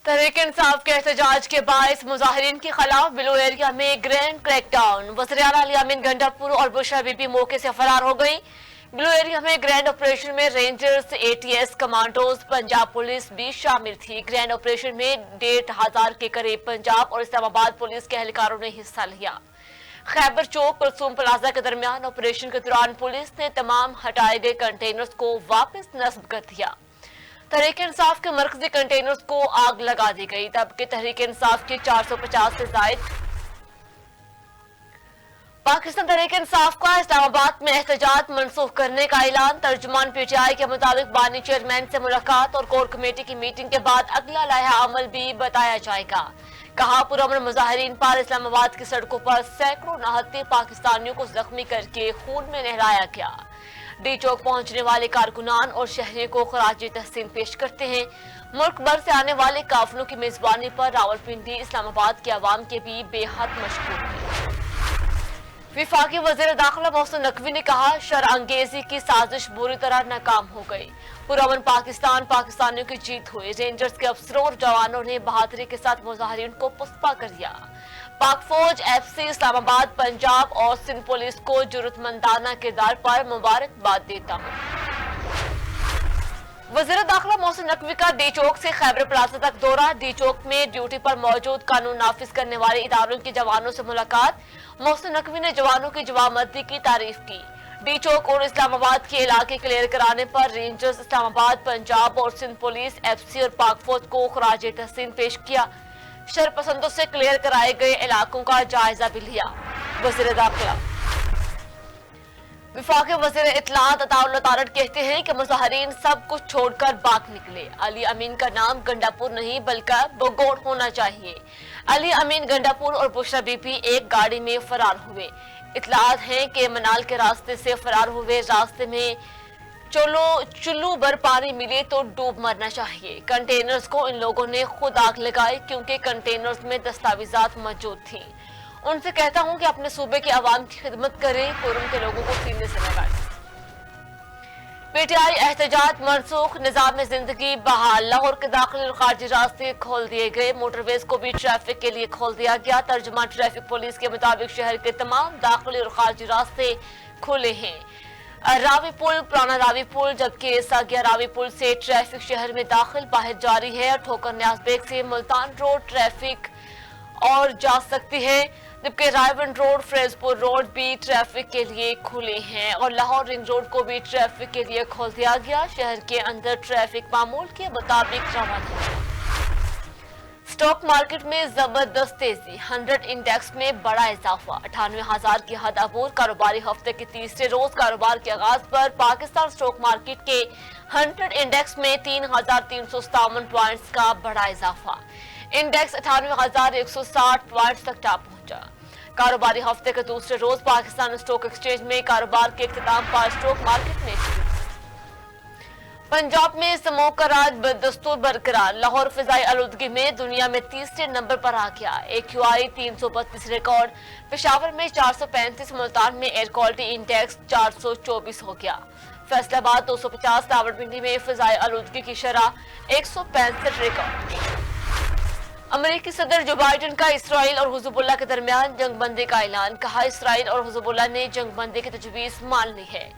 तहरीक इंसाफ के एहतजाज के बायस मुजाहिरीन के खिलाफ ब्लू एरिया में ग्रैंड क्रैकडाउन। वज़ीर-ए-आला अली अमीन गंडापुर और बुशरा बीबी मौके से फरार हो गई। ब्लू एरिया में ग्रैंड ऑपरेशन में rangers, ATS commandos, Punjab police भी शामिल थी। ग्रैंड ऑपरेशन में 1,500 के करीब पंजाब और इस्लामाबाद पुलिस के एहलकारों ने हिस्सा लिया। खैबर चौक कुलसूम प्लाजा के दरमियान ऑपरेशन के दौरान पुलिस ने तमाम हटाए गए कंटेनर्स को वापस नस्ब कर दिया। तहरीक इंसाफ के मरकजी कंटेनर्स को आग लगा दी गई, जबकि तहरीक इंसाफ के 450 से जायद पाकिस्तान तहरीक इंसाफ का इस्लामाबाद में एहतजाज मनसूख करने का ऐलान। तर्जुमान पीटीआई के मुताबिक बानी चेयरमैन से मुलाकात और कोर कमेटी की मीटिंग के बाद अगला लाया अमल भी बताया जाएगा। कहा, पुरअमन मुजाहिरीन पर इस्लामाबाद की सड़कों पर सैकड़ों नाहती पाकिस्तानियों को जख्मी करके खून में नहलाया गया। डी चौक पहुंचने वाले कारकुनान और शहरियों को खराज तहसीन पेश करते हैं। मुल्क भर से आने वाले काफिलों की मेजबानी पर रावलपिंडी इस्लामाबाद के अवाम के भी बेहद मशहूर है। विफाकी वज़ीर दाखिला मोहसिन नकवी ने कहा, शरअंगेजी की साजिश बुरी तरह नाकाम हो गई। पुरअमन पाकिस्तानियों की जीत हुई। रेंजर्स के अफसरों और जवानों ने बहादुरी के साथ मुजाहिरीन को पुष्पा कर दिया। पाक फौज, एफसी, इस्लामाबाद, पंजाब और सिंध पुलिस को जुर्रतमंदाना किरदार पर मुबारकबाद देता हूँ। वज़ीर दाखिला मोहसिन नकवी का डी चौक से खैबर प्लाजा तक दौरा। डी चौक में ड्यूटी पर मौजूद कानून नाफिज करने वाले इदारों के जवानों से मुलाकात। मोहसिन नकवी ने जवानों की जवाबमंदी की तारीफ की। डी चौक और इस्लामाबाद के इलाके क्लियर कराने पर रेंजर्स, इस्लामाबाद, पंजाब और सिंध पुलिस, एफसी और पाक फौज को खराज तहसीन पेश किया। शरपसंदों से क्लियर कराए गए इलाकों का जायजा भी लिया। वज़ीर दाखिला विफाकी वज़ीर इत्तलात अताउल्लाह तारड़ कहते हैं कि मुजाहिरीन सब कुछ छोड़कर भाग निकले। अली अमीन का नाम गंडापुर नहीं बल्कि बगौड़ होना चाहिए। अली अमीन गंडापुर और बुशरा बीबी एक गाड़ी में फरार हुए। इत्तलात है कि मनाल के रास्ते से फरार हुए। रास्ते में चुल्लू भर पानी मिले तो डूब मरना चाहिए। कंटेनर्स को इन लोगों ने खुद आग लगाई क्योंकि कंटेनर्स में दस्तावेजात मौजूद थी। उनसे कहता हूं कि अपने सूबे के अवाम की खिदमत करें और उनके लोगों को सीने से लगाएं। पीटीआई एहतजाज मनसूख, निजाम जिंदगी बहाल। लाहौर के दाखिली और खारजी रास्ते खोल दिए गए। मोटरवेज को भी ट्रैफिक के लिए खोल दिया गया। तर्जुमान ट्रैफिक पुलिस के मुताबिक शहर के तमाम दाखिली और खारजी रास्ते खुले हैं। रावी पुल, पुराना रावी पुल, जबकि सागिया रावी पुल से ट्रैफिक शहर में दाखिल बाहर जारी है। ठोकर न्याज बेग से मुल्तान रोड ट्रैफिक और जा सकती है, जबकि रायबंद रोड, फैजपुर रोड भी ट्रैफिक के लिए खुले हैं और लाहौर रिंग रोड को भी ट्रैफिक के लिए खोल दिया गया। शहर के अंदर ट्रैफिक मामूल के मुताबिक रवाना है। स्टॉक मार्केट में जबरदस्त तेजी। 100 इंडेक्स में बड़ा इजाफा। 98,000 की हद अबूर। कारोबारी हफ्ते के तीसरे रोज कारोबार के आगाज पर पाकिस्तान स्टॉक मार्केट के 100 इंडेक्स में 3,357 पॉइंट्स का बड़ा इजाफा। इंडेक्स 98,160 पॉइंट्स तक जा पहुंचा। कारोबारी हफ्ते के दूसरे रोज पाकिस्तान स्टॉक एक्सचेंज में कारोबार के इख्तिताम पर स्टॉक मार्केट में पंजाब में समूह का राज बदस्तूर बरकरार। लाहौर फिजाई आलूदगी में दुनिया में तीसरे नंबर पर आ गया। AQI 332 record. पेशावर में 435, मुल्तान में एयर क्वालिटी इंडेक्स 424 हो गया। फैसलाबाद 250, रावलपिंडी में फिजाई आलूदगी की शरह 165 रिकॉर्ड। अमेरिकी सदर जो बाइडेन का इसराइल और हिजबुल्लाह के दरमियान जंगबंदी का ऐलान। कहा, इसराइल और हिजबुल्लाह ने जंगबंदी की तजवीज मान ली है।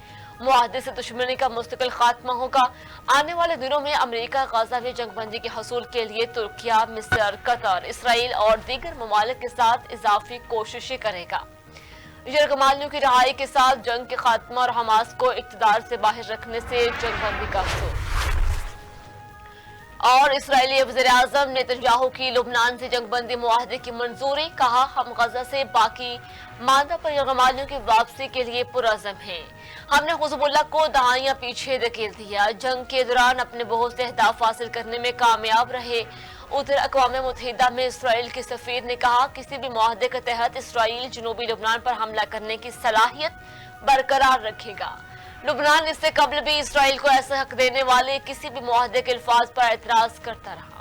मुआहदे से दुश्मनी का मुस्तकिल खात्मा होगा। आने वाले दिनों में अमेरिका गाजा में जंगबंदी के हसूल के लिए तुर्किया, मिस्र, कतर, इसराइल और दीगर ममालिक के साथ इजाफी कोशिशें करेगा। यरगमालियों की रिहाई के साथ जंग के खात्मा और हमास को इक़्तिदार से बाहर रखने से जंगबंदी का हसूल। और इसराइली वज़ीर-ए-आज़म नेतन्याहू की लुबनान से जंगबंदी मुआहदे की मंजूरी। कहा, हम गजा से बाकी मादा पर यरगमालियों की वापसी के लिए पुरअज़म हैं। हमने हिजबुल्लाह को दहाइयां पीछे धकेल दिया। जंग के दौरान अपने बहुत से अहदाफ हासिल करने में कामयाब रहे। उधर अक़वाम मुत्तहिदा में इसराइल के सफीर ने कहा, किसी भी मुआहदे के तहत इसराइल जनूबी लुबनान पर हमला करने की सलाहियत बरकरार रखेगा। लुबनान इससे कबल भी इसराइल को ऐसा हक देने वाले किसी भी मुआहदे के अल्फाज पर एतराज करता रहा।